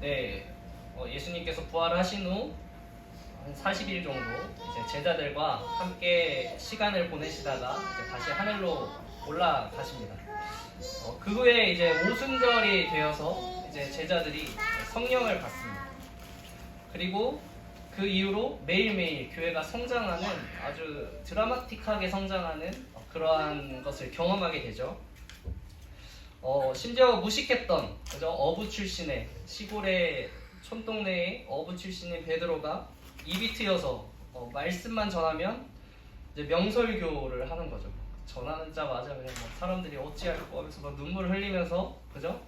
네, 예수님께서 부활하신 후 한 40일 정도 이제 제자들과 함께 시간을 보내시다가 이제 다시 하늘로 올라가십니다. 그 후에 이제 오순절이 되어서 이제 제자들이 성령을 받습니다. 그리고 그 이후로 매일매일 교회가 성장하는, 아주 드라마틱하게 성장하는 그러한 것을 경험하게 되죠. 심지어 무식했던, 그죠? 어부 출신의, 시골의 촌동네의 어부 출신인 베드로가 입이 트여서 말씀만 전하면 이제 명설교를 하는 거죠. 전하는 자마자 그냥 막 사람들이 어찌할꼬 하면서 막 눈물을 흘리면서, 그죠?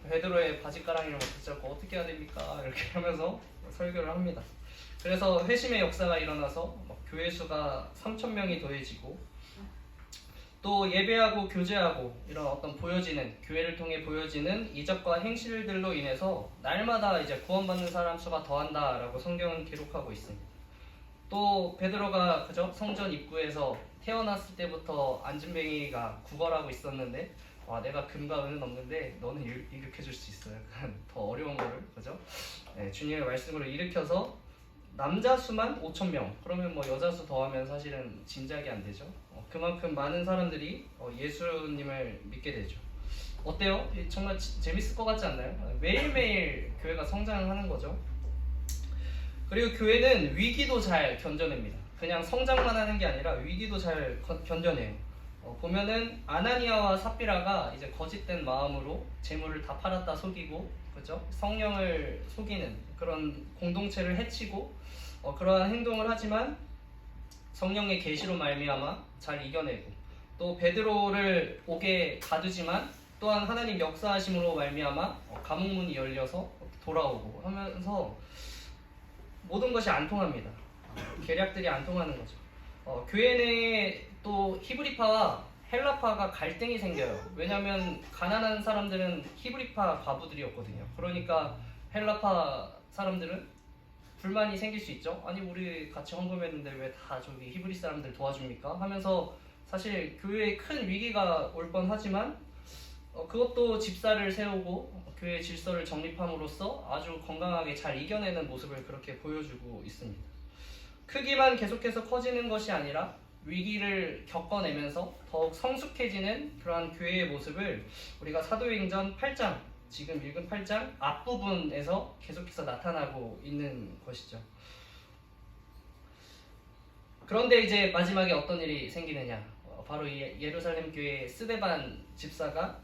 베드로의 바지가랑이를 막 붙잡고 어떻게 해야 됩니까? 이렇게 하면서 설교를 합니다. 그래서 회심의 역사가 일어나서 교회 수가 3,000명이 더해지고, 또 예배하고 교제하고 이런 어떤 보여지는, 교회를 통해 보여지는 이적과 행실들로 인해서 날마다 이제 구원받는 사람 수가 더한다라고 성경은 기록하고 있습니다. 또 베드로가, 그죠? 성전 입구에서 태어났을 때부터 안진뱅이가 구걸하고 있었는데, 내가 금과 은은 없는데 너는 일으켜줄 수 있어요. 더 어려운 거를, 그죠? 네, 주님의 말씀으로 일으켜서 남자 수만 5,000명, 그러면 여자 수 더하면 사실은 짐작이 안 되죠. 그만큼 많은 사람들이 예수님을 믿게 되죠. 어때요? 정말 재밌을 것 같지 않나요? 매일매일 교회가 성장하는 거죠. 그리고 교회는 위기도 잘 견뎌냅니다. 그냥 성장만 하는 게 아니라 위기도 잘 견뎌내요. 보면은 아나니아와 삽비라가 이제 거짓된 마음으로 재물을 다 팔았다 속이고, 그죠? 성령을 속이는 그런 공동체를 해치고 그러한 행동을 하지만 성령의 계시로 말미암아 잘 이겨내고, 또 베드로를 옥에 가두지만 또한 하나님 역사하심으로 말미암아 감옥문이 열려서 돌아오고 하면서 모든 것이 안 통합니다. 계략들이 안 통하는 거죠. 교회 내에 또 히브리파와 헬라파가 갈등이 생겨요. 왜냐하면 가난한 사람들은 히브리파 과부들이었거든요. 그러니까 헬라파 사람들은 불만이 생길 수 있죠. 아니, 우리 같이 헌금했는데 왜 다 저기 히브리 사람들 도와줍니까? 하면서 사실 교회에 큰 위기가 올 뻔하지만 그것도 집사를 세우고 교회의 질서를 정립함으로써 아주 건강하게 잘 이겨내는 모습을 그렇게 보여주고 있습니다. 크기만 계속해서 커지는 것이 아니라 위기를 겪어내면서 더욱 성숙해지는 그러한 교회의 모습을 우리가 사도행전 8장, 지금 읽은 8장 앞부분에서 계속해서 나타나고 있는 것이죠. 그런데 이제 마지막에 어떤 일이 생기느냐, 바로 이 예루살렘 교회의 스데반 집사가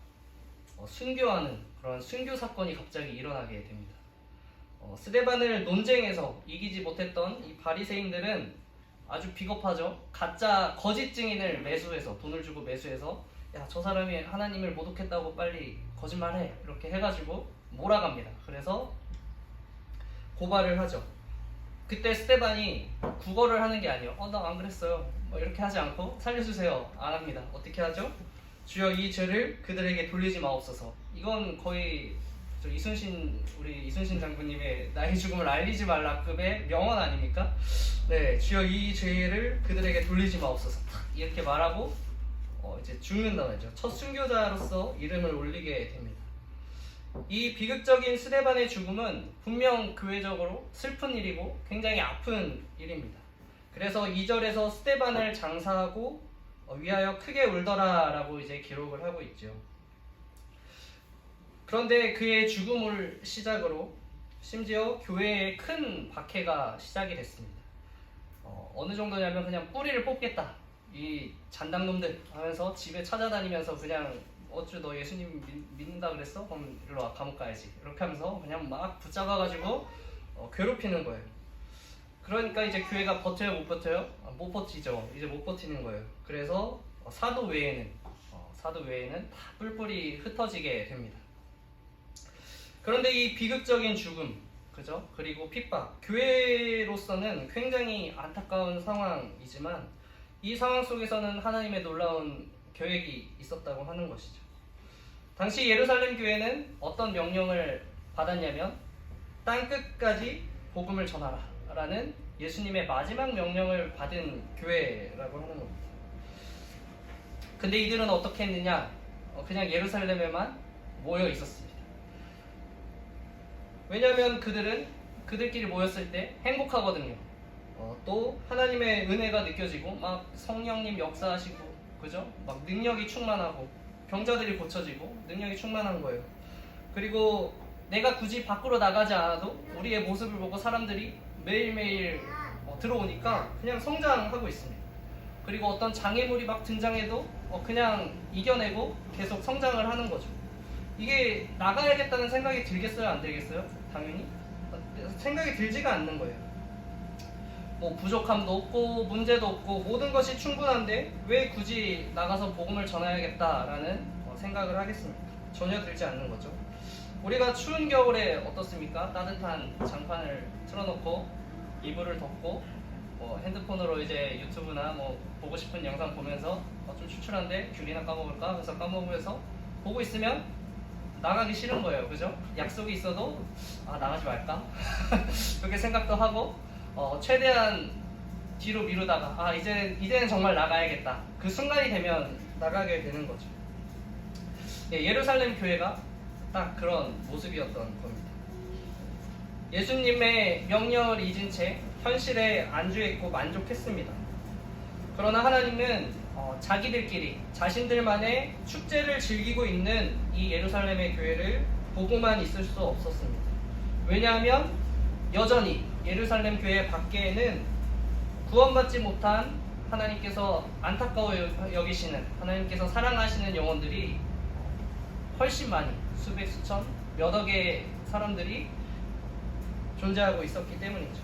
순교하는 그런 순교 사건이 갑자기 일어나게 됩니다. 스데반을 논쟁에서 이기지 못했던 이 바리새인들은 아주 비겁하죠. 가짜 거짓 증인을 매수해서, 돈을 주고 매수해서, 야, 저 사람이 하나님을 모독했다고 빨리 거짓말해, 이렇게 해가지고 몰아갑니다. 그래서 고발을 하죠. 그때 스데반이 구걸을 하는 게 아니에요. 나 안 그랬어요, 이렇게 하지 않고 살려주세요, 안 합니다. 어떻게 하죠? 주여 이 죄를 그들에게 돌리지 마옵소서. 이건 거의 우리 이순신 장군님의 나의 죽음을 알리지 말라급의 명언 아닙니까? 네, 주여 이 죄를 그들에게 돌리지 마옵소서, 이렇게 말하고 이제 죽는다고 하죠. 첫 순교자로서 이름을 올리게 됩니다. 이 비극적인 스데반의 죽음은 분명 교회적으로 슬픈 일이고 굉장히 아픈 일입니다. 그래서 2절에서 스데반을 장사하고 위하여 크게 울더라 라고 이제 기록을 하고 있죠. 그런데 그의 죽음을 시작으로 심지어 교회에 큰 박해가 시작이 됐습니다. 어느 정도냐면 그냥 뿌리를 뽑겠다, 이 잔당놈들 하면서 집에 찾아다니면서 그냥 어쭈 너 예수님 믿는다 그랬어? 그럼 일로 와, 감옥 가야지, 이렇게 하면서 그냥 막 붙잡아가지고 괴롭히는 거예요. 그러니까 이제 교회가 버텨요, 못 버텨요? 못 버티죠. 이제 못 버티는 거예요. 그래서 사도 외에는 다 뿔뿔이 흩어지게 됩니다. 그런데 이 비극적인 죽음, 그죠? 그리고 핍박, 교회로서는 굉장히 안타까운 상황이지만 이 상황 속에서는 하나님의 놀라운 계획이 있었다고 하는 것이죠. 당시 예루살렘 교회는 어떤 명령을 받았냐면 땅끝까지 복음을 전하라 라는 예수님의 마지막 명령을 받은 교회라고 하는 겁니다. 근데 이들은 어떻게 했느냐? 그냥 예루살렘에만 모여 있었습니다. 왜냐하면 그들은 그들끼리 모였을 때 행복하거든요. 또 하나님의 은혜가 느껴지고 막 성령님 역사하시고 그죠? 막 능력이 충만하고 병자들이 고쳐지고 능력이 충만한 거예요. 그리고 내가 굳이 밖으로 나가지 않아도 우리의 모습을 보고 사람들이 매일매일 들어오니까 그냥 성장하고 있습니다. 그리고 어떤 장애물이 막 등장해도 그냥 이겨내고 계속 성장을 하는 거죠. 이게 나가야겠다는 생각이 들겠어요? 안 들겠어요? 당연히 생각이 들지가 않는 거예요. 뭐 부족함도 없고 문제도 없고 모든 것이 충분한데 왜 굳이 나가서 복음을 전해야겠다라는 생각을 하겠습니까? 전혀 들지 않는 거죠. 우리가 추운 겨울에 어떻습니까? 따뜻한 장판을 틀어놓고 이불을 덮고 핸드폰으로 이제 유튜브나 뭐 보고 싶은 영상 보면서 좀 출출한데 귤이나 까먹을까? 그래서 까먹으면서 보고 있으면 나가기 싫은 거예요. 그죠? 약속이 있어도 나가지 말까? 그렇게 생각도 하고 최대한 뒤로 미루다가 이제는 정말 나가야겠다. 그 순간이 되면 나가게 되는 거죠. 예루살렘 교회가 딱 그런 모습이었던 겁니다. 예수님의 명령을 잊은 채 현실에 안주했고 만족했습니다. 그러나 하나님은 자기들끼리 자신들만의 축제를 즐기고 있는 이 예루살렘의 교회를 보고만 있을 수 없었습니다. 왜냐하면 여전히 예루살렘 교회 밖에는 구원받지 못한 하나님께서 안타까워 여기시는 하나님께서 사랑하시는 영혼들이 훨씬 많이 수백 수천 몇 억의 사람들이 존재하고 있었기 때문이죠.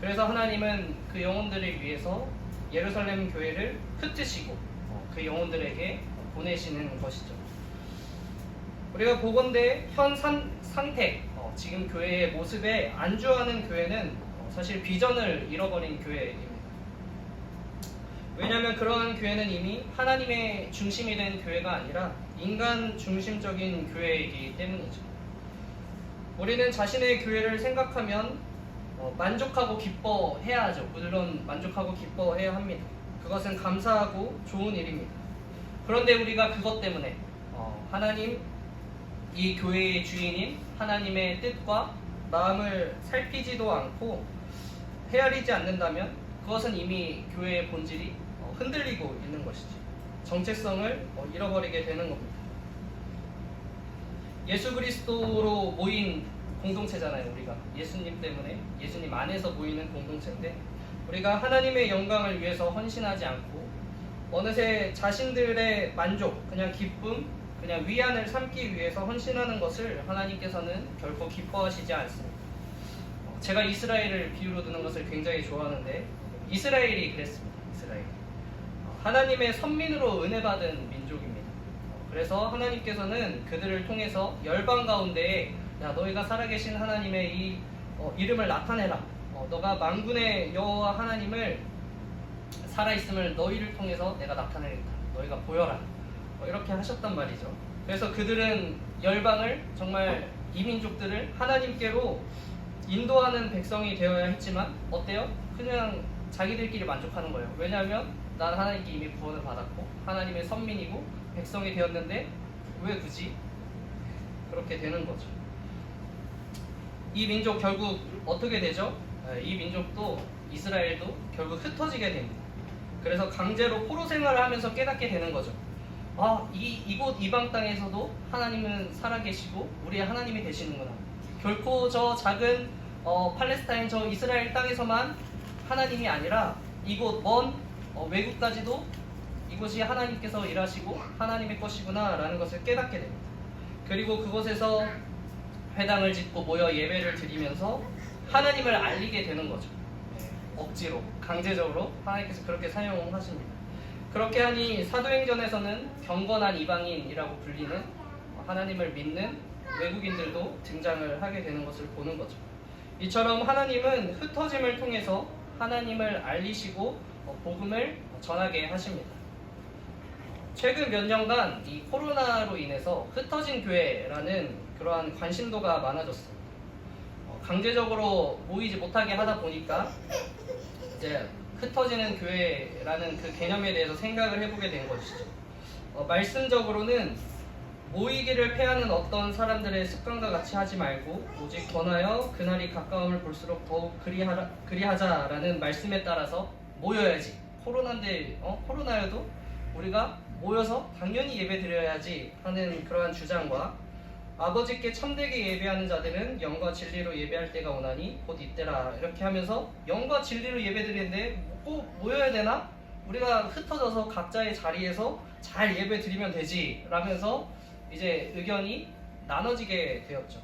그래서 하나님은 그 영혼들을 위해서 예루살렘 교회를 흩으시고 그 영혼들에게 보내시는 것이죠. 우리가 보건대 현 상태 지금 교회의 모습에 안주하는 교회는 사실 비전을 잃어버린 교회입니다. 왜냐하면 그러한 교회는 이미 하나님의 중심이 된 교회가 아니라 인간 중심적인 교회이기 때문이죠. 우리는 자신의 교회를 생각하면 만족하고 기뻐해야 하죠. 물론 만족하고 기뻐해야 합니다. 그것은 감사하고 좋은 일입니다. 그런데 우리가 그것 때문에 하나님, 이 교회의 주인인 하나님의 뜻과 마음을 살피지도 않고 헤아리지 않는다면 그것은 이미 교회의 본질이 흔들리고 있는 것이지. 정체성을 잃어버리게 되는 겁니다. 예수 그리스도로 모인 공동체잖아요. 우리가 예수님 때문에 예수님 안에서 모이는 공동체인데 우리가 하나님의 영광을 위해서 헌신하지 않고 어느새 자신들의 만족, 그냥 기쁨, 그냥 위안을 삼기 위해서 헌신하는 것을 하나님께서는 결코 기뻐하시지 않습니다. 제가 이스라엘을 비유로 드는 것을 굉장히 좋아하는데 이스라엘이 그랬습니다. 이스라엘 하나님의 선민으로 은혜받은 민족입니다. 그래서 하나님께서는 그들을 통해서 열방 가운데에 너희가 살아계신 하나님의 이 이름을 나타내라. 너가 만군의 여호와 하나님을 살아있음을 너희를 통해서 내가 나타내겠다. 너희가 보여라. 이렇게 하셨단 말이죠. 그래서 그들은 열방을 정말 이 민족들을 하나님께로 인도하는 백성이 되어야 했지만 어때요? 그냥 자기들끼리 만족하는 거예요. 왜냐하면 난 하나님께 이미 구원을 받았고 하나님의 선민이고 백성이 되었는데 왜 굳이? 그렇게 되는 거죠. 이 민족 결국 어떻게 되죠? 이 민족도 이스라엘도 결국 흩어지게 됩니다. 그래서 강제로 포로 생활을 하면서 깨닫게 되는 거죠. 이곳 이방 땅에서도 하나님은 살아계시고 우리의 하나님이 되시는구나. 결코 저 작은 팔레스타인 저 이스라엘 땅에서만 하나님이 아니라 이곳 먼 외국까지도 이곳이 하나님께서 일하시고 하나님의 것이구나 라는 것을 깨닫게 됩니다. 그리고 그곳에서 회당을 짓고 모여 예배를 드리면서 하나님을 알리게 되는 거죠. 억지로, 강제적으로 하나님께서 그렇게 사용하십니다. 그렇게 하니 사도행전에서는 경건한 이방인이라고 불리는 하나님을 믿는 외국인들도 등장을 하게 되는 것을 보는 거죠. 이처럼 하나님은 흩어짐을 통해서 하나님을 알리시고 복음을 전하게 하십니다. 최근 몇 년간 이 코로나로 인해서 흩어진 교회라는 그러한 관심도가 많아졌습니다. 강제적으로 모이지 못하게 하다 보니까 이제 흩어지는 교회라는 그 개념에 대해서 생각을 해보게 된 것이죠. 말씀적으로는 모이기를 패하는 어떤 사람들의 습관과 같이 하지 말고 오직 권하여 그날이 가까움을 볼수록 더욱 그리하자라는 말씀에 따라서 모여야지. 코로나인데 코로나여도 우리가 모여서 당연히 예배 드려야지 하는 그러한 주장과 아버지께 참되게 예배하는 자들은 영과 진리로 예배할 때가 오나니 곧 이때라 이렇게 하면서 영과 진리로 예배 드리는데 꼭 모여야 되나? 우리가 흩어져서 각자의 자리에서 잘 예배 드리면 되지 라면서 이제 의견이 나눠지게 되었죠.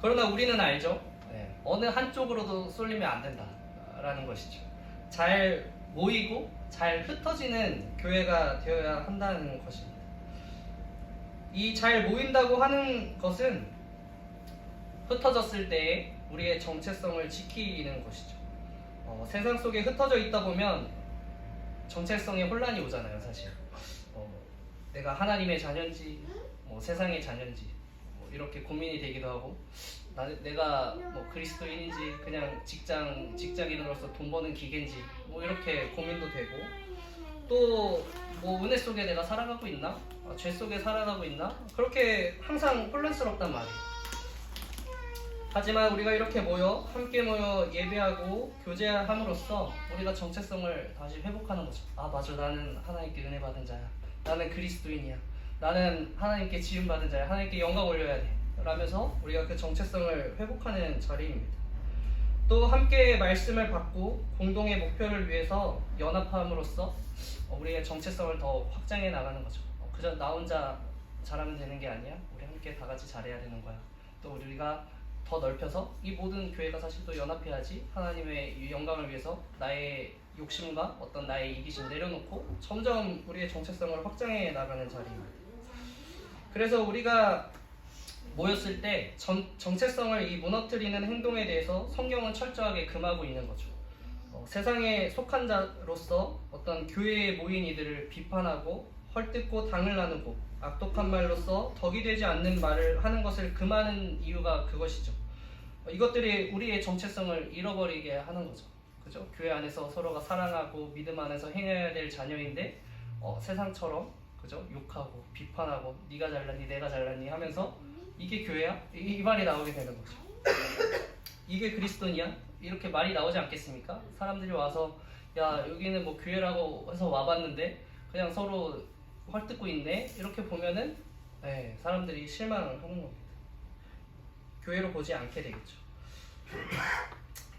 그러나 우리는 알죠. 어느 한쪽으로도 쏠리면 안 된다라는 것이죠. 잘 모이고 잘 흩어지는 교회가 되어야 한다는 것입니다. 이 잘 모인다고 하는 것은 흩어졌을 때 우리의 정체성을 지키는 것이죠. 세상 속에 흩어져 있다 보면 정체성에 혼란이 오잖아요, 사실. 내가 하나님의 자녀인지, 세상의 자녀인지, 이렇게 고민이 되기도 하고, 내가 그리스도인인지, 그냥 직장인으로서 돈 버는 기계인지, 이렇게 고민도 되고, 또 은혜 속에 내가 살아가고 있나? 죄 속에 살아가고 있나? 그렇게 항상 혼란스럽단 말이에요. 하지만 우리가 이렇게 함께 모여 예배하고 교제함으로써 우리가 정체성을 다시 회복하는 거죠. 아, 맞아. 나는 하나님께 은혜 받은 자야. 나는 그리스도인이야. 나는 하나님께 지음 받은 자야. 하나님께 영광 올려야 돼. 라면서 우리가 그 정체성을 회복하는 자리입니다. 또 함께 말씀을 받고 공동의 목표를 위해서 연합함으로써 우리의 정체성을 더 확장해 나가는 거죠. 그저 나 혼자 잘하면 되는 게 아니야. 우리 함께 다 같이 잘해야 되는 거야. 또 우리가 더 넓혀서 이 모든 교회가 사실 또 연합해야지 하나님의 영광을 위해서 나의 욕심과 어떤 나의 이기심 내려놓고 점점 우리의 정체성을 확장해 나가는 자리입니다. 그래서 우리가 모였을 때 정체성을 무너뜨리는 행동에 대해서 성경은 철저하게 금하고 있는 거죠. 세상에 속한 자로서 어떤 교회에 모인 이들을 비판하고 헐뜯고 당을 나누고 악독한 말로써 덕이 되지 않는 말을 하는 것을 금하는 이유가 그것이죠. 이것들이 우리의 정체성을 잃어버리게 하는 거죠. 그죠? 교회 안에서 서로가 사랑하고 믿음 안에서 행해야 될 자녀인데 세상처럼 그죠? 욕하고 비판하고 네가 잘났니 내가 잘났니 하면서 이게 교회야? 이 말이 나오게 되는 거죠. 이게 그리스도냐? 이렇게 말이 나오지 않겠습니까? 사람들이 와서 야 여기는 교회라고 해서 와봤는데 그냥 서로 헐뜯고 있네 이렇게 보면은 사람들이 실망하는 겁니다. 교회로 보지 않게 되겠죠.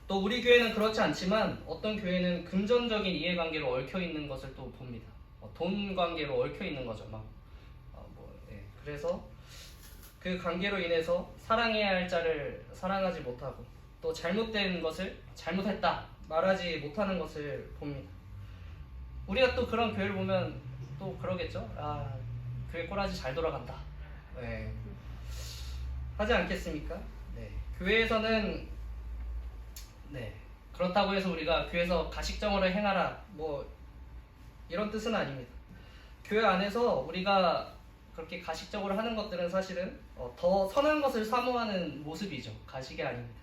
또 우리 교회는 그렇지 않지만 어떤 교회는 금전적인 이해관계로 얽혀있는 것을 또 봅니다. 돈 관계로 얽혀있는 거죠. 그래서 그 관계로 인해서 사랑해야 할 자를 사랑하지 못하고 또 잘못된 것을 잘못했다 말하지 못하는 것을 봅니다. 우리가 또 그런 교회를 보면 또 그러겠죠. 아, 교회 꼬라지 잘 돌아간다. 하지 않겠습니까? 교회에서는 그렇다고 해서 우리가 교회에서 가식적으로 행하라 이런 뜻은 아닙니다. 교회 안에서 우리가 그렇게 가식적으로 하는 것들은 사실은 더 선한 것을 사모하는 모습이죠. 가식이 아닙니다.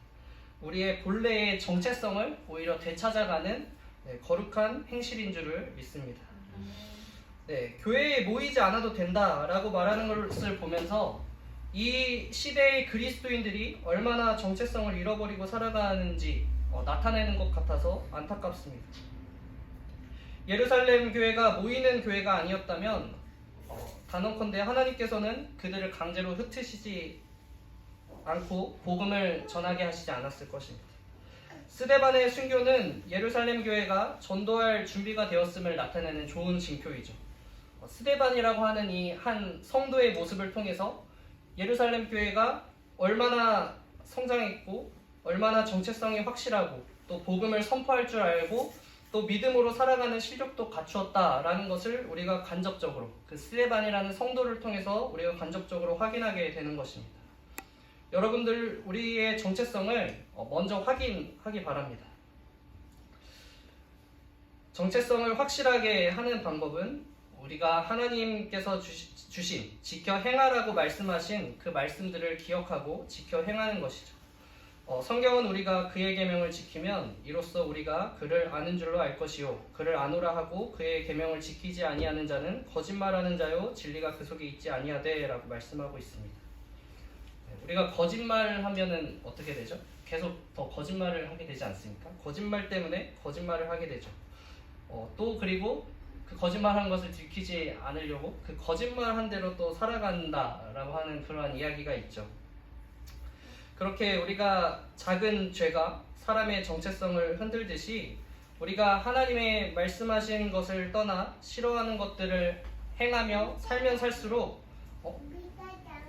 우리의 본래의 정체성을 오히려 되찾아가는 거룩한 행실인 줄을 믿습니다. 교회에 모이지 않아도 된다라고 말하는 것을 보면서 이 시대의 그리스도인들이 얼마나 정체성을 잃어버리고 살아가는지 나타내는 것 같아서 안타깝습니다. 예루살렘 교회가 모이는 교회가 아니었다면 단언컨대 하나님께서는 그들을 강제로 흩으시지 않고 복음을 전하게 하시지 않았을 것입니다. 스데반의 순교는 예루살렘 교회가 전도할 준비가 되었음을 나타내는 좋은 징표이죠. 스데반이라고 하는 이 한 성도의 모습을 통해서 예루살렘 교회가 얼마나 성장했고 얼마나 정체성이 확실하고 또 복음을 선포할 줄 알고 또 믿음으로 살아가는 실력도 갖추었다라는 것을 우리가 간접적으로 그 스데반이라는 성도를 통해서 우리가 간접적으로 확인하게 되는 것입니다. 여러분들 우리의 정체성을 먼저 확인하기 바랍니다. 정체성을 확실하게 하는 방법은 우리가 하나님께서 주신 지켜 행하라고 말씀하신 그 말씀들을 기억하고 지켜 행하는 것이죠. 성경은 우리가 그의 계명을 지키면 이로써 우리가 그를 아는 줄로 알 것이요 그를 아노라 하고 그의 계명을 지키지 아니하는 자는 거짓말하는 자요 진리가 그 속에 있지 아니하되 라고 말씀하고 있습니다. 우리가 거짓말을 하면은 어떻게 되죠? 계속 더 거짓말을 하게 되지 않습니까? 거짓말 때문에 거짓말을 하게 되죠. 또 그리고 그 거짓말한 것을 들키지 않으려고 그 거짓말한 대로 또 살아간다라고 하는 그러한 이야기가 있죠. 그렇게 우리가 작은 죄가 사람의 정체성을 흔들듯이 우리가 하나님의 말씀하신 것을 떠나 싫어하는 것들을 행하며 살면 살수록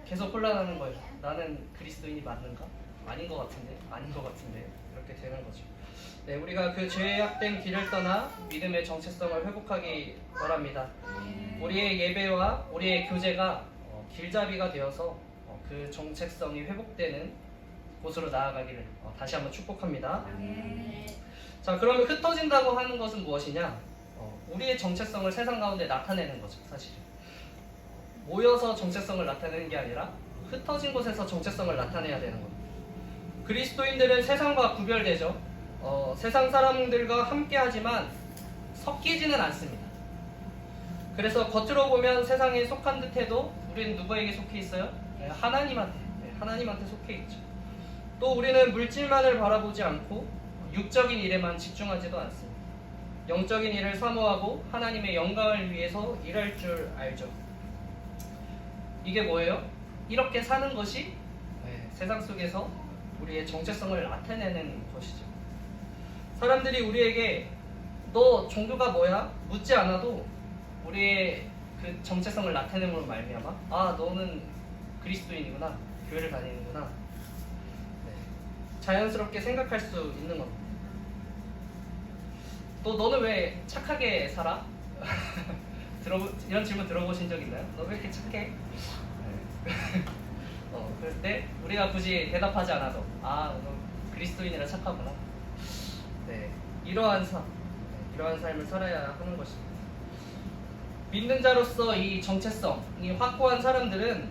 계속 혼란하는 거예요. 나는 그리스도인이 맞는가? 아닌 것 같은데? 아닌 것 같은데? 이렇게 되는 거죠. 네, 우리가 그 죄악된 길을 떠나 믿음의 정체성을 회복하기 바랍니다. 우리의 예배와 우리의 교제가 길잡이가 되어서 그 정체성이 회복되는 곳으로 나아가기를 다시 한번 축복합니다. 자, 그러면 흩어진다고 하는 것은 무엇이냐? 우리의 정체성을 세상 가운데 나타내는 거죠, 사실은. 모여서 정체성을 나타내는 게 아니라 흩어진 곳에서 정체성을 나타내야 되는 겁니다. 그리스도인들은 세상과 구별되죠. 세상 사람들과 함께 하지만 섞이지는 않습니다. 그래서 겉으로 보면 세상에 속한 듯해도 우리는 누구에게 속해 있어요? 하나님한테 속해 있죠. 또 우리는 물질만을 바라보지 않고 육적인 일에만 집중하지도 않습니다. 영적인 일을 사모하고 하나님의 영광을 위해서 일할 줄 알죠. 이게 뭐예요? 이렇게 사는 것이 세상 속에서 우리의 정체성을 나타내는 것이죠. 사람들이 우리에게 너 종교가 뭐야? 묻지 않아도 우리의 그 정체성을 나타내는 말미암아 아, 너는 그리스도인이구나, 교회를 다니는구나, 자연스럽게 생각할 수 있는 겁니다. 또 너는 왜 착하게 살아? 이런 질문 들어보신 적 있나요? 너 왜 이렇게 착해? 그럴 때 우리가 굳이 대답하지 않아도 아, 너 그리스도인이라 착하구나. 이러한 삶을 살아야 하는 것입니다. 믿는 자로서 이 정체성이 확고한 사람들은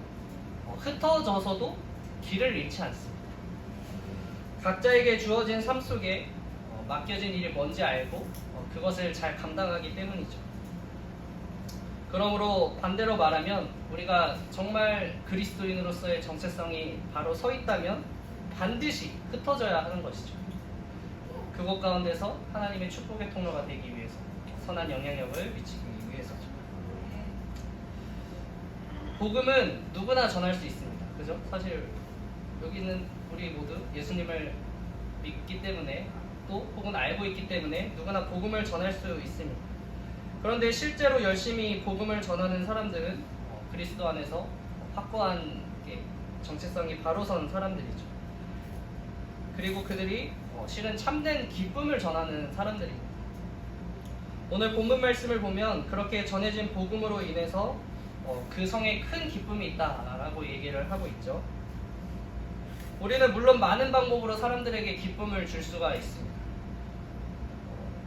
흩어져서도 길을 잃지 않습니다. 각자에게 주어진 삶 속에 맡겨진 일이 뭔지 알고 그것을 잘 감당하기 때문이죠. 그러므로 반대로 말하면 우리가 정말 그리스도인으로서의 정체성이 바로 서 있다면 반드시 흩어져야 하는 것이죠. 그곳 가운데서 하나님의 축복의 통로가 되기 위해서, 선한 영향력을 미치기 위해서죠. 복음은 누구나 전할 수 있습니다. 그죠? 사실 여기는 우리 모두 예수님을 믿기 때문에 또 혹은 알고 있기 때문에 누구나 복음을 전할 수 있습니다. 그런데 실제로 열심히 복음을 전하는 사람들은 그리스도 안에서 확고한 정체성이 바로 선 사람들이죠. 그리고 그들이 실은 참된 기쁨을 전하는 사람들입니다. 오늘 본문 말씀을 보면 그렇게 전해진 복음으로 인해서 그 성에 큰 기쁨이 있다라고 얘기를 하고 있죠. 우리는 물론 많은 방법으로 사람들에게 기쁨을 줄 수가 있습니다.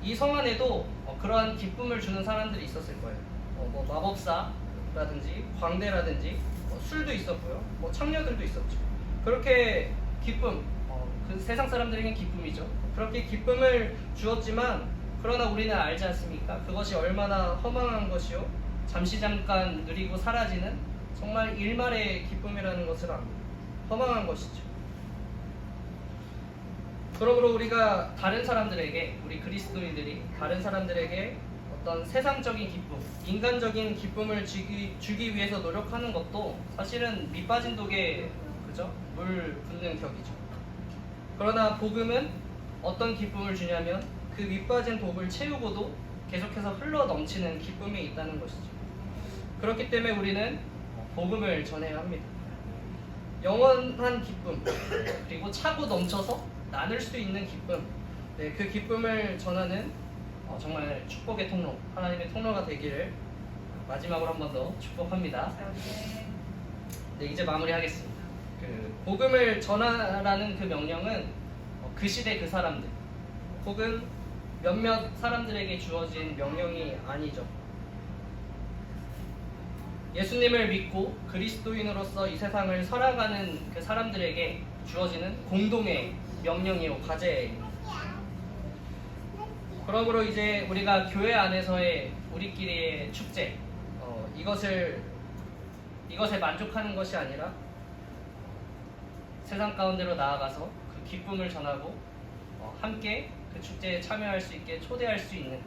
이 성 안에도 그러한 기쁨을 주는 사람들이 있었을 거예요. 마법사라든지 광대라든지 술도 있었고요. 창녀들도 있었죠. 그렇게 기쁨, 그 세상 사람들에게는 기쁨이죠. 그렇게 기쁨을 주었지만 그러나 우리는 알지 않습니까? 그것이 얼마나 허망한 것이요, 잠시 잠깐 누리고 사라지는 정말 일말의 기쁨이라는 것을 압니다. 허망한 것이죠. 그러므로 우리가 다른 사람들에게, 우리 그리스도인들이 다른 사람들에게 어떤 세상적인 기쁨, 인간적인 기쁨을 주기 위해서 노력하는 것도 사실은 밑빠진 독에 물 붓는 격이죠. 그러나 복음은 어떤 기쁨을 주냐면 그 밑빠진 독을 채우고도 계속해서 흘러 넘치는 기쁨이 있다는 것이죠. 그렇기 때문에 우리는 복음을 전해야 합니다. 영원한 기쁨, 그리고 차고 넘쳐서 나눌 수 있는 기쁨, 그 기쁨을 전하는 정말 축복의 통로, 하나님의 통로가 되기를 마지막으로 한 번 더 축복합니다. 이제 마무리하겠습니다. 그 복음을 전하라는 그 명령은 그 시대 그 사람들 혹은 몇몇 사람들에게 주어진 명령이 아니죠. 예수님을 믿고 그리스도인으로서 이 세상을 살아가는 그 사람들에게 주어지는 공동의 명령이요, 과제예요. 그러므로 이제 우리가 교회 안에서의 우리끼리의 축제, 이것에 만족하는 것이 아니라 세상 가운데로 나아가서 그 기쁨을 전하고 함께 그 축제에 참여할 수 있게 초대할 수 있는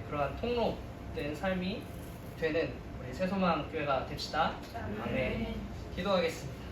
그러한 통로된 삶이 되는 우리 새소망 교회가 됩시다. 아멘. 기도하겠습니다.